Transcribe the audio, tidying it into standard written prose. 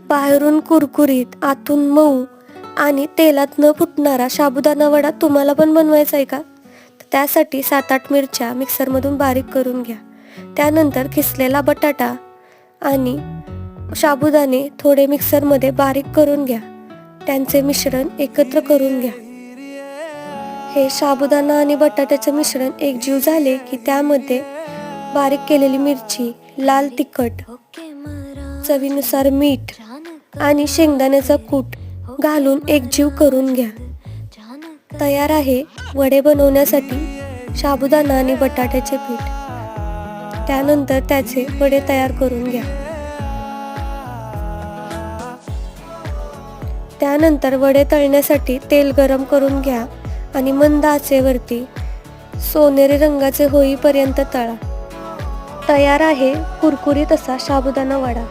बाहेरून कुरकुरीत आतून मऊ आणि तेलात न फुटणारा साबुदाणा वडा तुम्हाला पण बनवायचा आहे का? त्यासाठी 7-8 मिरच्या मिक्सरमधून बारीक करून घ्या. त्यानंतर किसलेला बटाटा आणि साबुदाणे थोडे मिक्सरमध्ये बारीक करून घ्या. त्यांचे मिश्रण एकत्र करून घ्या. हे साबुदाणा आणि बटाट्याचे मिश्रण एकजीव झाले की त्यामध्ये बारीक केलेली मिरची, लाल तिखट, चवीनुसार मीठ आणि शेंगदाण्याचा कूट घालून एकजीव करून घ्या. तयार आहे वडे बनवण्यासाठी साबुदाणा आणि बटाट्याचे पीठ. त्यानंतर त्याचे वडे तयार करून घ्या. त्यानंतर वडे तळण्यासाठी तेल गरम करून घ्या आणि मंद आचेवरती सोनेरी रंगाचे होईपर्यंत तळा. तयार आहे कुरकुरीत असा साबुदाणा वडा.